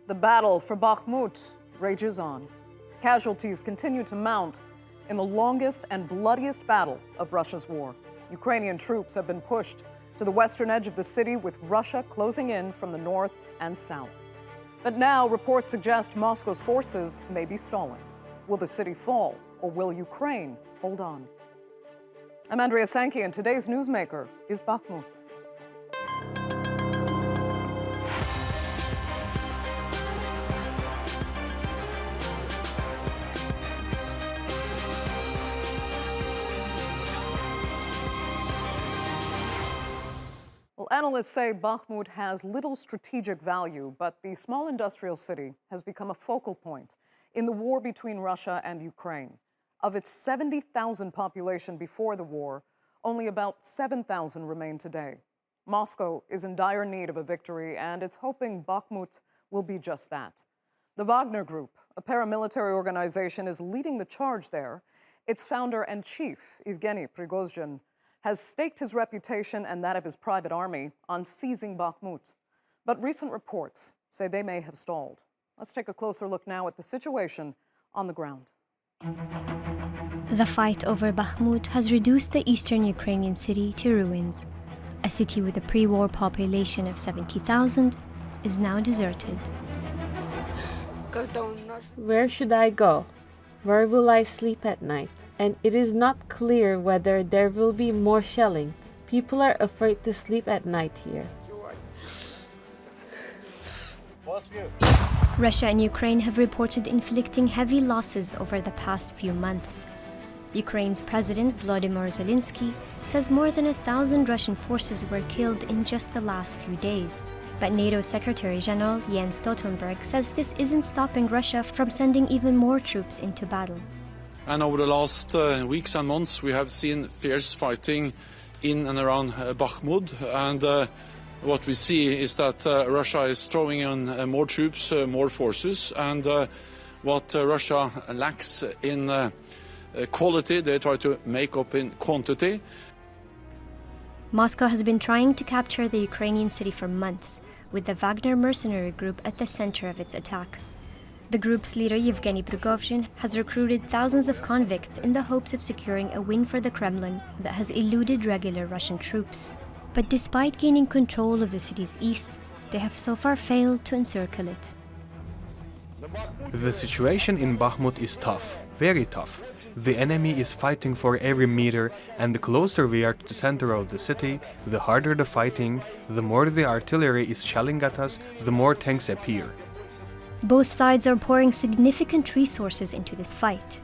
The battle for Bakhmut rages on. Casualties continue to mount in the longest and bloodiest battle of Russia's war. Ukrainian troops have been pushed to the western edge of the city, with Russia closing in from the north and south. But now reports suggest Moscow's forces may be stalling. Will the city fall, or will Ukraine hold on? I'm Andrea Sankey, and today's newsmaker is Bakhmut. Well, analysts say Bakhmut has little strategic value, but the small industrial city has become a focal point in the war between Russia and Ukraine. Of its 70,000 population before the war, only about 7,000 remain today. Moscow is in dire need of a victory, and it's hoping Bakhmut will be just that. The Wagner Group, a paramilitary organization, is leading the charge there. Its founder and chief, Yevgeny Prigozhin, has staked his reputation and that of his private army on seizing Bakhmut. But recent reports say they may have stalled. Let's take a closer look now at the situation on the ground. The fight over Bakhmut has reduced the eastern Ukrainian city to ruins. A city with a pre-war population of 70,000 is now deserted. Where should I go? Where will I sleep at night? And it is not clear whether there will be more shelling. People are afraid to sleep at night here. Russia and Ukraine have reported inflicting heavy losses over the past few months. Ukraine's President Volodymyr Zelensky says more than 1,000 Russian forces were killed in just the last few days. But NATO Secretary General Jens Stoltenberg says this isn't stopping Russia from sending even more troops into battle. And over the last weeks and months, we have seen fierce fighting in and around Bakhmut. And what we see is that Russia is throwing in more troops, more forces. And what Russia lacks in quality, they try to make up in quantity. Moscow has been trying to capture the Ukrainian city for months, with the Wagner mercenary group at the center of its attack. The group's leader, Yevgeny Prigozhin, has recruited thousands of convicts in the hopes of securing a win for the Kremlin that has eluded regular Russian troops. But despite gaining control of the city's east, they have so far failed to encircle it. The situation in Bakhmut is tough, very tough. The enemy is fighting for every meter, and the closer we are to the center of the city, the harder the fighting, the more the artillery is shelling at us, the more tanks appear. Both sides are pouring significant resources into this fight.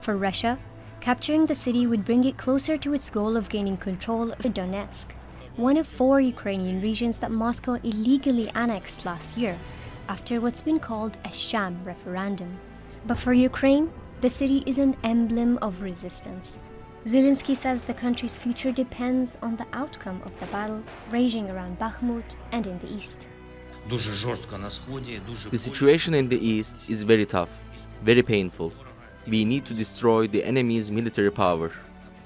For Russia, capturing the city would bring it closer to its goal of gaining control of Donetsk, one of 4 Ukrainian regions that Moscow illegally annexed last year, after what's been called a sham referendum. But for Ukraine, the city is an emblem of resistance. Zelensky says the country's future depends on the outcome of the battle raging around Bakhmut and in the east. The situation in the east is very tough, very painful. We need to destroy the enemy's military power,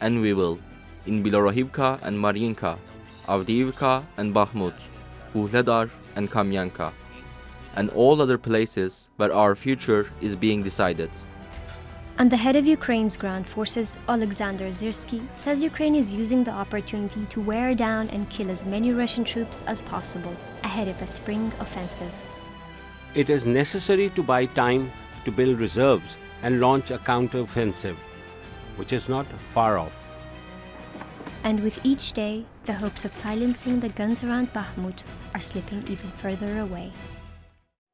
and we will, in Bilohivka and Mariinka, Avdiivka and Bakhmut, Vuhledar and Kamyanka, and all other places where our future is being decided. And the head of Ukraine's ground forces, Alexander Zirsky, says Ukraine is using the opportunity to wear down and kill as many Russian troops as possible ahead of a spring offensive. It is necessary to buy time to build reserves and launch a counteroffensive, which is not far off. And with each day, the hopes of silencing the guns around Bakhmut are slipping even further away.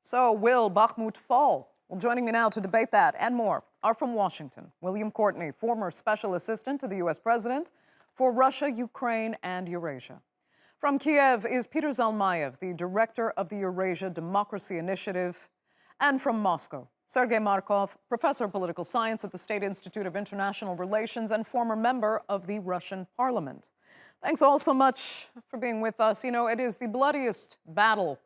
So, will Bakhmut fall? Well, joining me now to debate that and more are from Washington, William Courtney, former Special Assistant to the U.S. President for Russia, Ukraine, and Eurasia. From Kiev is Peter Zalmayev, the Director of the Eurasia Democracy Initiative. And from Moscow, Sergey Markov, Professor of Political Science at the State Institute of International Relations and former member of the Russian Parliament. Thanks all so much for being with us. You know, it is the bloodiest battle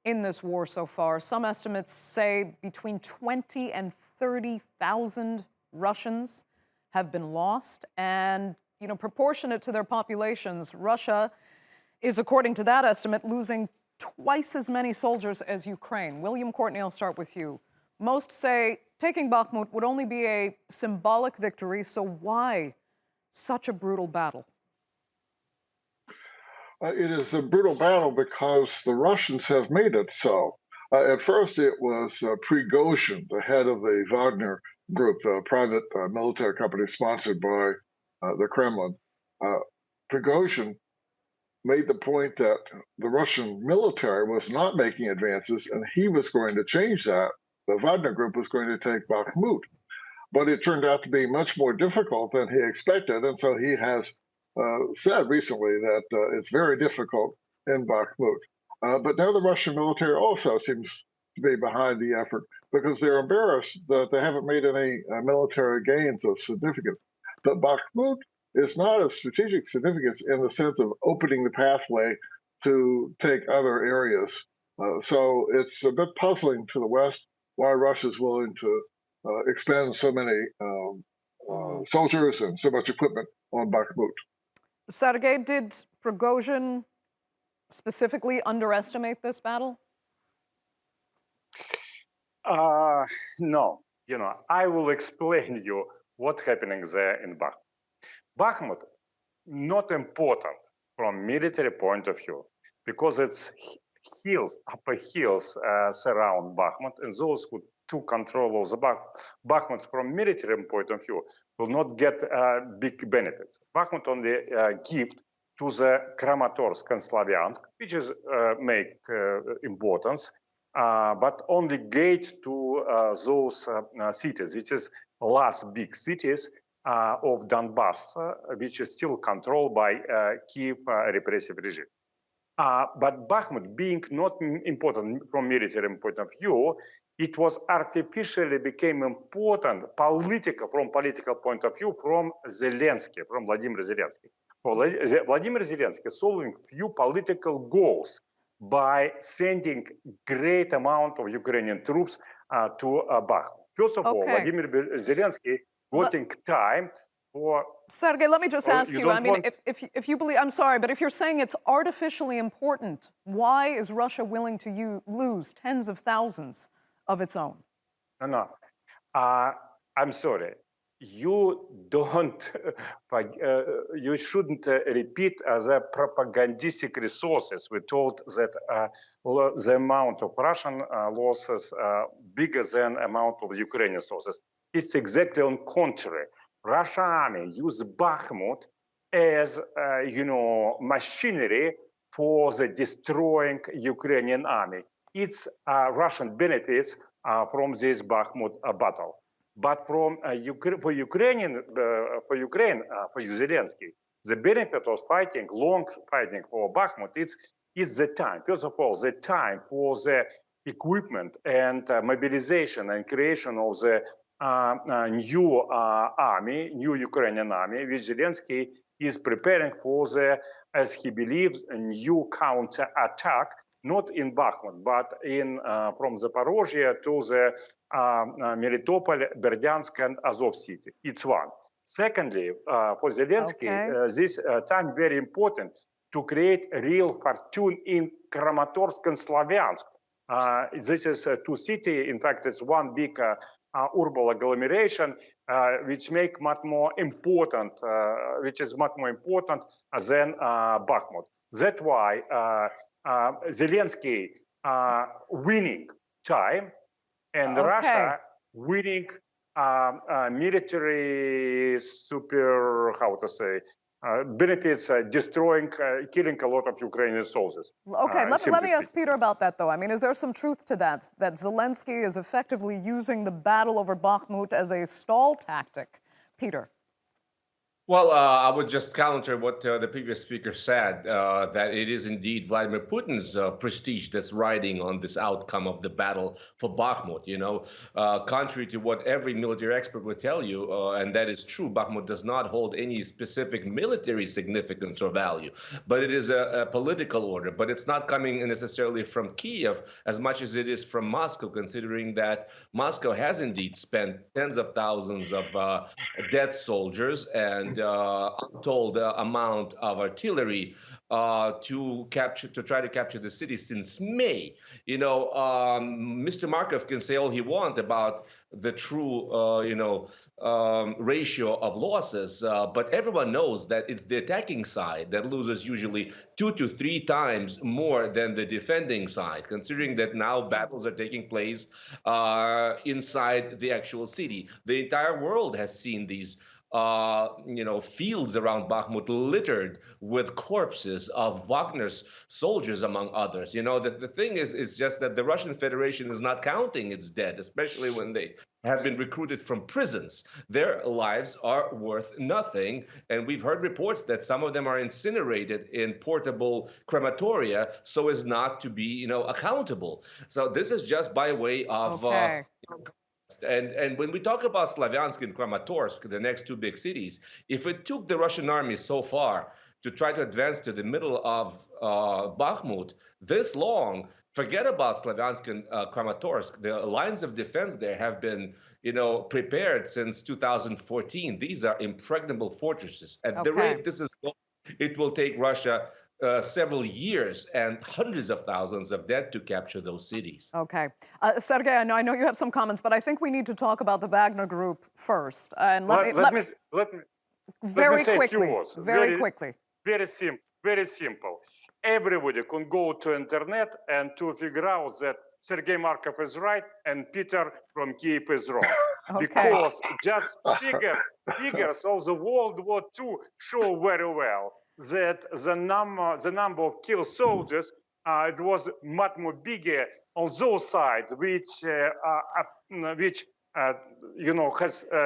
in this war so far. Some estimates say between 20 and 30,000 Russians have been lost. And, proportionate to their populations, Russia is, according to that estimate, losing twice as many soldiers as Ukraine. William Courtney, I'll start with you. Most say taking Bakhmut would only be a symbolic victory, so why such a brutal battle? It is a brutal battle because the Russians have made it so. At first, it was Prigozhin, the head of the Wagner group, a private military company sponsored by the Kremlin. Prigozhin made the point that the Russian military was not making advances, and he was going to change that. The Wagner group was going to take Bakhmut. But it turned out to be much more difficult than he expected, and so he has said recently that it's very difficult in Bakhmut. But now the Russian military also seems to be behind the effort because they're embarrassed that they haven't made any military gains of significance. But Bakhmut is not of strategic significance in the sense of opening the pathway to take other areas. So it's a bit puzzling to the West why Russia is willing to expend so many soldiers and so much equipment on Bakhmut. Sergey, did Prigozhin specifically underestimate this battle? No. I will explain you what's happening there in Bakhmut. Bakhmut, not important from military point of view, because it's upper hills surround Bakhmut, and those who took control of the Bakhmut from military point of view will not get big benefits. Bakhmut only gift to the Kramatorsk and Slavyansk, which is make importance, but only gate to those cities, which is last big cities of Donbass, which is still controlled by Kiev repressive regime. But Bakhmut, being not important from military point of view, it was artificially became important from political point of view from Vladimir Zelensky. Vladimir Zelensky solving few political goals by sending great amount of Ukrainian troops to Bakhmut. First of all, Vladimir Zelensky getting time for... Sergey, let me just ask you, I mean, if you believe, I'm sorry, but if you're saying it's artificially important, why is Russia willing to lose tens of thousands of its own? No. I'm sorry. You don't, you shouldn't repeat the propagandistic resources. We told that the amount of Russian losses bigger than amount of Ukrainian sources. It's exactly on contrary. Russian army use Bakhmut as, machinery for the destroying Ukrainian army. It's Russian benefits from this Bakhmut battle. But for Ukraine, for Zelensky, the benefit of long fighting for Bakhmut is the time. First of all, the time for the equipment and mobilization and creation of the new army, new Ukrainian army, which Zelensky is preparing for as he believes, a new counter-attack, not in Bakhmut, but from Zaporozhye to the Melitopol, Berdyansk, and Azov city. It's one. Secondly, for Zelensky, this time very important to create a real fortune in Kramatorsk and Slavyansk. This is two cities. In fact, it's one big urban agglomeration, which make much more important, which is much more important than Bakhmut. That's why Zelensky winning time and Russia winning military benefits, destroying, killing a lot of Ukrainian soldiers. Okay, let me ask Peter about that, though. I mean, is there some truth to that Zelensky is effectively using the battle over Bakhmut as a stall tactic? Peter. Well, I would just counter what the previous speaker said, that it is indeed Vladimir Putin's prestige that's riding on this outcome of the battle for Bakhmut. Contrary to what every military expert would tell you, and that is true, Bakhmut does not hold any specific military significance or value, but it is a political order. But it's not coming necessarily from Kiev as much as it is from Moscow, considering that Moscow has indeed spent tens of thousands of dead soldiers and deployed untold amount of artillery to try to capture the city since May. Mr. Markov can say all he wants about the true, ratio of losses, but everyone knows that it's the attacking side that loses usually 2 to 3 times more than the defending side, considering that now battles are taking place inside the actual city. The entire world has seen these fields around Bakhmut littered with corpses of Wagner's soldiers, among others. The thing is just that the Russian Federation is not counting its dead, especially when they have been recruited from prisons. Their lives are worth nothing, and we've heard reports that some of them are incinerated in portable crematoria so as not to be, accountable. So this is just by way of And when we talk about Slavyansk and Kramatorsk, the next 2 big cities, if it took the Russian army so far to try to advance to the middle of Bakhmut this long, forget about Slavyansk and Kramatorsk. The lines of defense there have been, prepared since 2014. These are impregnable fortresses. At the rate this is going, it will take Russia several years and hundreds of thousands of dead to capture those cities. Okay. Sergey, I know you have some comments, but I think we need to talk about the Wagner Group first. And let me say a few words. Very quickly. Very simple. Everybody can go to internet and to figure out that Sergey Markov is right and Peter from Kiev is wrong. Because just figures of the World War II show very well that the number of killed soldiers it was much more bigger on those sides, which has.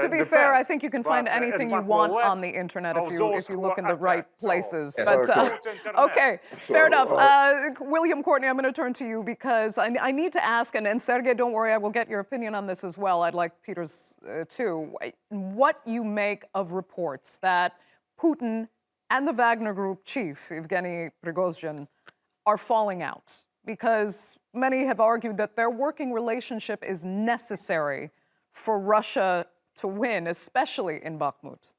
To be fair, I think you can find anything you want on the internet if you look in the right places. But okay, fair enough. William, Courtney, I'm going to turn to you because I need to ask, and Sergey, don't worry, I will get your opinion on this as well. I'd like Peter's too. What you make of reports that Putin and the Wagner Group chief, Evgeny Prigozhin, are falling out, because many have argued that their working relationship is necessary for Russia to win, especially in Bakhmut.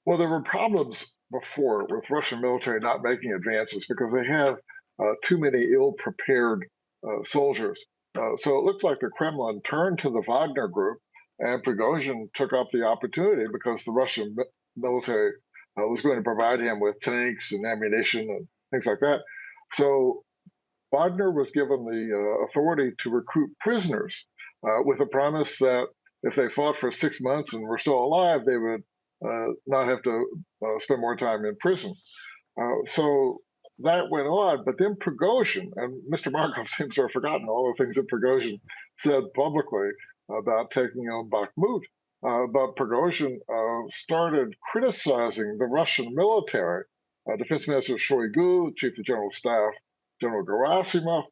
Well, there were problems before with Russian military not making advances because they have too many ill-prepared soldiers. So it looks like the Kremlin turned to the Wagner Group, and Prigozhin took up the opportunity because the Russian military was going to provide him with tanks and ammunition and things like that. So Wagner was given the authority to recruit prisoners with a promise that if they fought for 6 months and were still alive, they would not have to spend more time in prison. So that went on, but then Prigozhin, and Mr. Markov seems to have forgotten all the things that Prigozhin said publicly about taking on Bakhmut. But Prigozhin started criticizing the Russian military. Defense Minister Shoigu, Chief of General Staff General Gerasimov,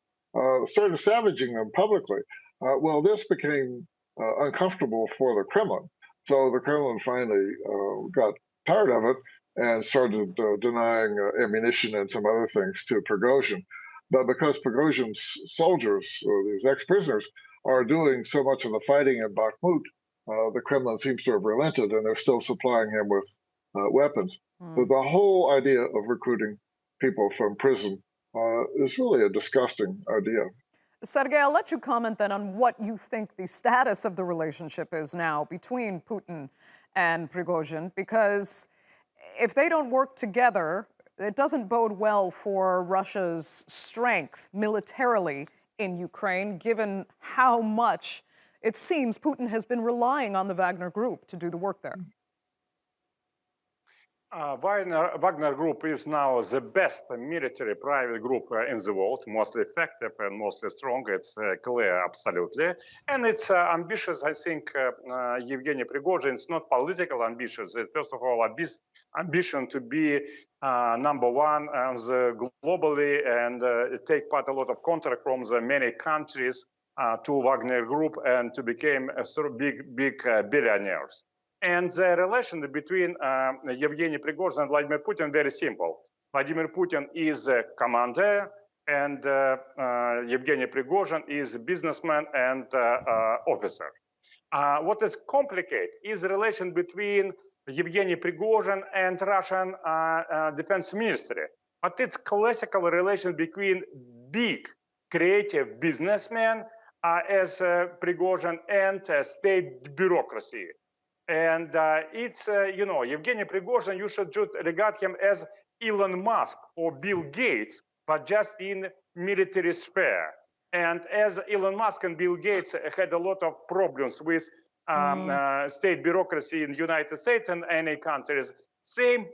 started savaging them publicly. Well, this became uncomfortable for the Kremlin. So the Kremlin finally got tired of it and started denying ammunition and some other things to Prigozhin. But because Prigozhin's soldiers, these ex-prisoners, are doing so much of the fighting in Bakhmut, the Kremlin seems to have relented, and they're still supplying him with weapons. But the whole idea of recruiting people from prison is really a disgusting idea. Sergey, I'll let you comment then on what you think the status of the relationship is now between Putin and Prigozhin, because if they don't work together, it doesn't bode well for Russia's strength militarily in Ukraine, given how much it seems Putin has been relying on the Wagner Group to do the work there. Wagner Group is now the best military private group in the world, mostly effective and mostly strong. It's clear, absolutely. And it's ambitious. I think Yevgeny Prigozhin, it's not political ambitions. It's first of all, ambition to be number one globally and take part a lot of contract from the many countries to Wagner Group and to become a sort of big billionaires. And the relation between Yevgeny Prigozhin and Vladimir Putin very simple. Vladimir Putin is a commander, and Yevgeny Prigozhin is a businessman and officer. What is complicated is the relation between Yevgeny Prigozhin and Russian defense ministry. But it's classical relation between big creative businessmen as Prigozhin and state bureaucracy. And it's, Yevgeny Prigozhin, you should just regard him as Elon Musk or Bill Gates, but just in military sphere. And as Elon Musk and Bill Gates had a lot of problems with state bureaucracy in the United States and any countries, same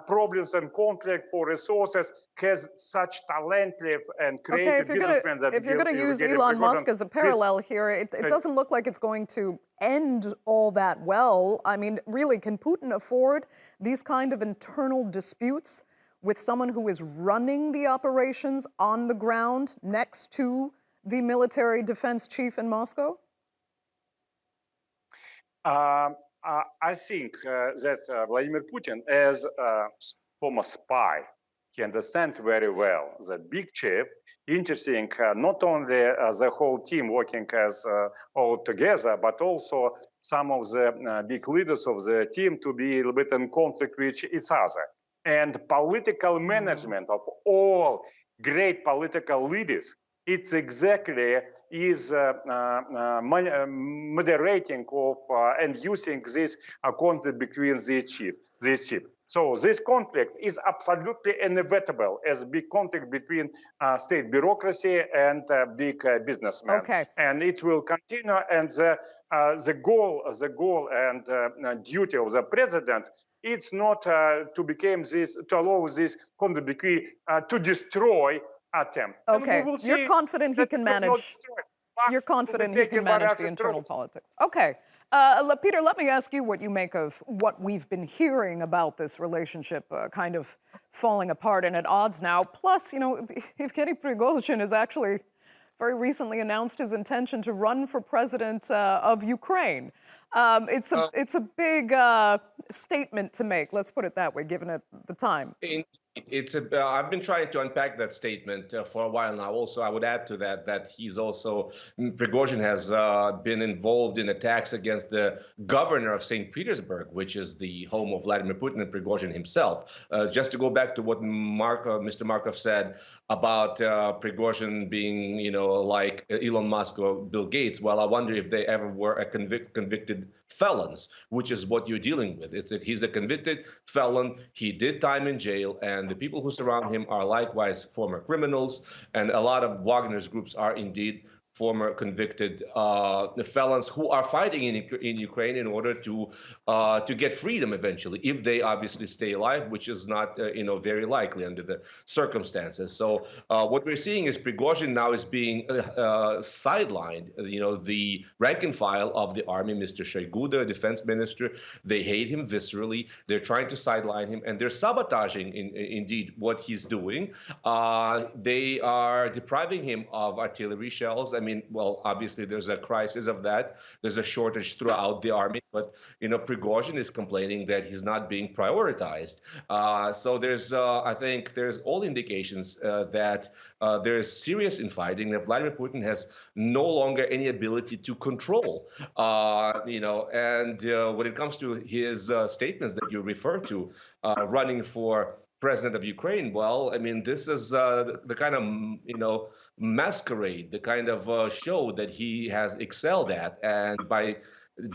problems and conflict for resources has such talented and creative businessmen. If you're going to use Elon Musk as a parallel here, it doesn't look like it's going to end all that well. I mean, really, can Putin afford these kind of internal disputes with someone who is running the operations on the ground next to the military defense chief in Moscow? I think that Vladimir Putin, as a former spy, he understands very well that big chief, interesting not only the whole team working as all together, but also some of the big leaders of the team to be a little bit in conflict with each other. And political management of all great political leaders, it's exactly is moderating of and using this conflict between these chiefs. So this conflict is absolutely inevitable as a big conflict between state bureaucracy and big businessmen. Okay. And it will continue. And the goal and duty of the president, it's not to become this, to allow this conflict between to destroy attempt. Okay, you're confident he can manage. You're confident he can manage the internal politics. Okay, Peter, let me ask you what you make of what we've been hearing about this relationship kind of falling apart and at odds now. Plus, Yevgeny Prigozhin has actually very recently announced his intention to run for president of Ukraine. It's a big statement to make. Let's put it that way, given it the time. I've been trying to unpack that statement for a while now. Also, I would add to that he's also, Prigozhin has been involved in attacks against the governor of St. Petersburg, which is the home of Vladimir Putin and Prigozhin himself. Just to go back to what Mr. Markov said about Prigozhin being, like Elon Musk or Bill Gates. Well, I wonder if they ever were a convicted felons, which is what you're dealing with. He's a convicted felon. He did time in jail, and the people who surround him are likewise former criminals, and a lot of Wagner's groups are indeed former convicted felons who are fighting in Ukraine in order to get freedom eventually, if they obviously stay alive, which is not very likely under the circumstances. So what we're seeing is Prigozhin now is being sidelined. The rank and file of the army, Mr. Shoigu, the defense minister, they hate him viscerally. They're trying to sideline him, and they're sabotaging indeed what he's doing. They are depriving him of artillery shells. I mean, well, obviously there's a crisis of that. There's a shortage throughout the army, but Prigozhin is complaining that he's not being prioritized. So there's, I think, there's all indications that there is serious infighting. That Vladimir Putin has no longer any ability to control. And when it comes to his statements that you refer to, running for president of Ukraine, well, I mean, this is the kind of, masquerade, the kind of show that he has excelled at. And by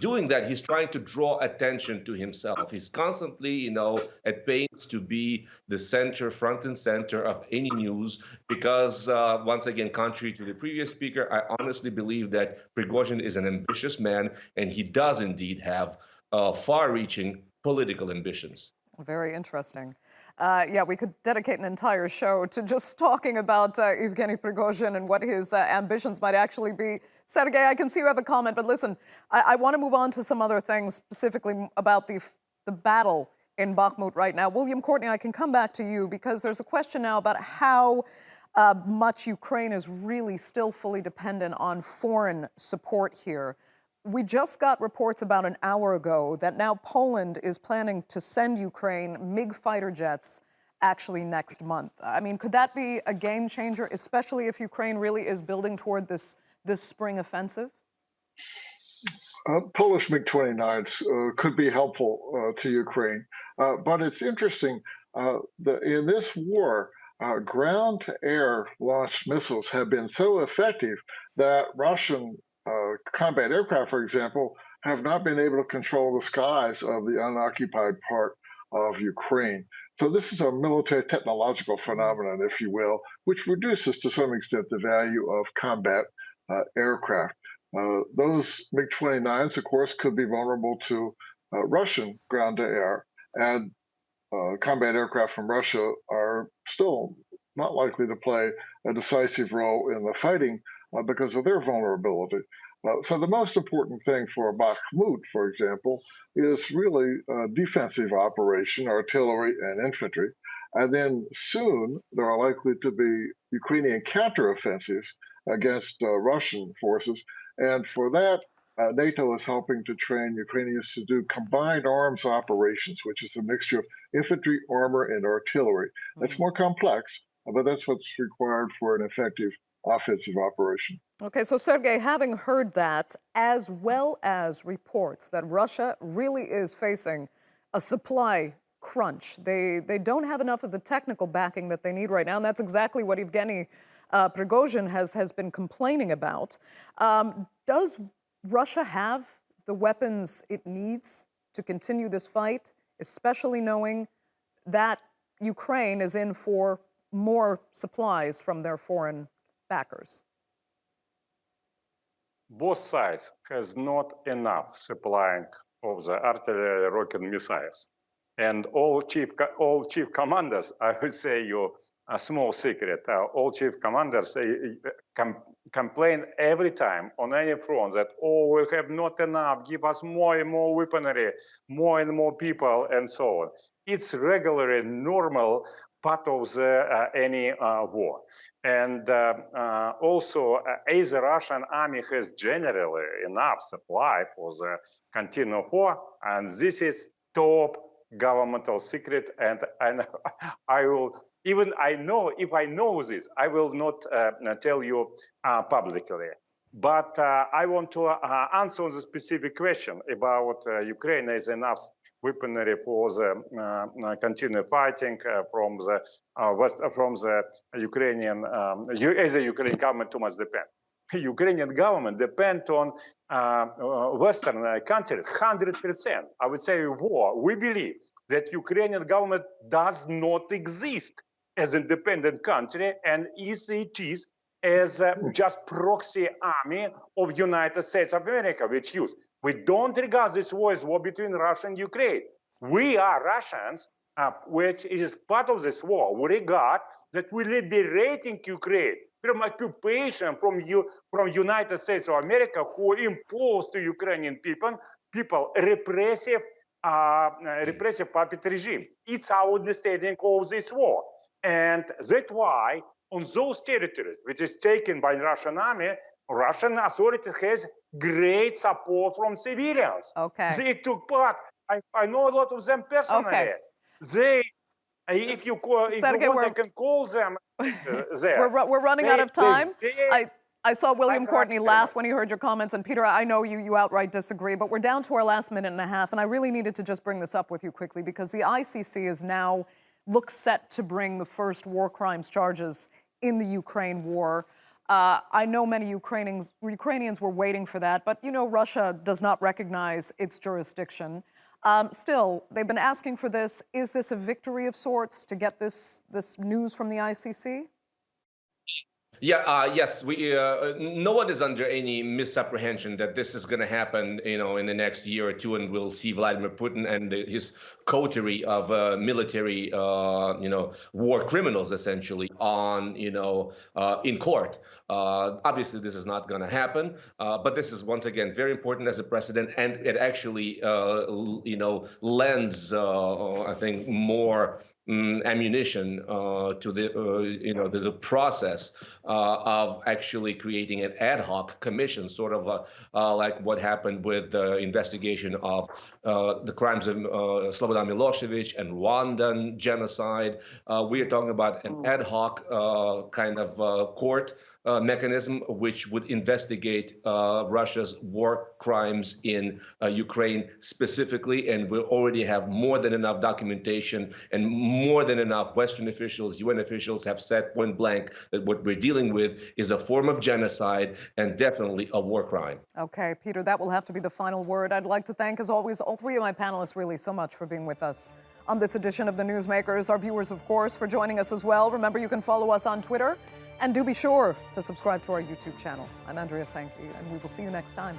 doing that, he's trying to draw attention to himself. He's constantly, at pains to be the center, front and center of any news, because once again, contrary to the previous speaker, I honestly believe that Prigozhin is an ambitious man, and he does indeed have far-reaching political ambitions. Very interesting. Yeah, we could dedicate an entire show to just talking about Yevgeny Prigozhin and what his ambitions might actually be. Sergey, I can see you have a comment, but listen, I want to move on to some other things, specifically about the battle in Bakhmut right now. William, Courtney, I can come back to you because there's a question now about how much Ukraine is really still fully dependent on foreign support here. We just got reports about an hour ago that now Poland is planning to send Ukraine MiG fighter jets actually next month. I mean, could that be a game changer, especially if Ukraine really is building toward this spring offensive? Polish MiG-29s could be helpful to Ukraine, but it's interesting in this war, ground-to-air launched missiles have been so effective that Russian combat aircraft, for example, have not been able to control the skies of the unoccupied part of Ukraine. So this is a military technological phenomenon, if you will, which reduces to some extent the value of combat aircraft. Those MiG-29s, of course, could be vulnerable to Russian ground-to-air, and combat aircraft from Russia are still not likely to play a decisive role in the fighting because of their vulnerability. So the most important thing for Bakhmut, for example, is really a defensive operation, artillery and infantry. And then soon there are likely to be Ukrainian counteroffensives against Russian forces. And for that, NATO is helping to train Ukrainians to do combined arms operations, which is a mixture of infantry, armor, and artillery. That's more complex, but that's what's required for an effective offensive operation. Okay, so Sergey, having heard that, as well as reports that Russia really is facing a supply crunch, they don't have enough of the technical backing that they need right now, and that's exactly what Evgeny Prigozhin has been complaining about. Does Russia have the weapons it needs to continue this fight, especially knowing that Ukraine is in for more supplies from their foreign backers? Both sides has not enough supplying of the artillery, rocket missiles, and all chief commanders. I would say you a small secret. All chief commanders complain every time on any front that we have not enough. Give us more and more weaponry, more and more people, and so on. It's regularly normal part of the any war. And also, as the Russian army has generally enough supply for the continuing war, and this is top governmental secret, and I will, even if I know this, I will not tell you publicly. But I want to answer the specific question about Ukraine has enough weaponry for the continued fighting from the Ukrainian, as a Ukrainian government too much depend. Ukrainian government depend on Western countries 100%. I would say war. We believe that Ukrainian government does not exist as an independent country, and it is as just proxy army of United States of America, which used. We don't regard this war as war between Russia and Ukraine. We are Russians, which is part of this war. We regard that we're liberating Ukraine from occupation from United States of America, who imposed to Ukrainian people repressive puppet regime. It's our understanding of this war. And that's why on those territories which is taken by the Russian army, Russian authority has great support from civilians. Okay. They took part. I know a lot of them personally. Okay. They, if you want, I can call them there. We're running out of time. I saw William Courtney laugh when he heard your comments, and Peter, I know you outright disagree, but we're down to our last minute and a half, and I really needed to just bring this up with you quickly because the ICC is now looks set to bring the first war crimes charges in the Ukraine war. I know many Ukrainians were waiting for that, but you know Russia does not recognize its jurisdiction. Still, they've been asking for this. Is this a victory of sorts to get this news from the ICC? Yeah, yes. No one is under any misapprehension that this is going to happen, in the next year or two, and we'll see Vladimir Putin and his coterie of military, war criminals, essentially, in court. Obviously, this is not going to happen, but this is once again very important as a precedent, and it actually, lends, I think, more ammunition to the process of actually creating an ad hoc commission, sort of like what happened with the investigation of the crimes of Slobodan Milosevic and Rwandan genocide. We are talking about an ad hoc kind of court mechanism which would investigate Russia's war crimes in Ukraine specifically. And we already have more than enough documentation, and more than enough Western officials, UN officials have said point blank that what we're dealing with is a form of genocide and definitely a war crime. Okay, Peter, that will have to be the final word. I'd like to thank, as always, all three of my panelists really so much for being with us on this edition of The Newsmakers. Our viewers, of course, for joining us as well. Remember, you can follow us on Twitter, and do be sure to subscribe to our YouTube channel. I'm Andrea Sankey, and we will see you next time.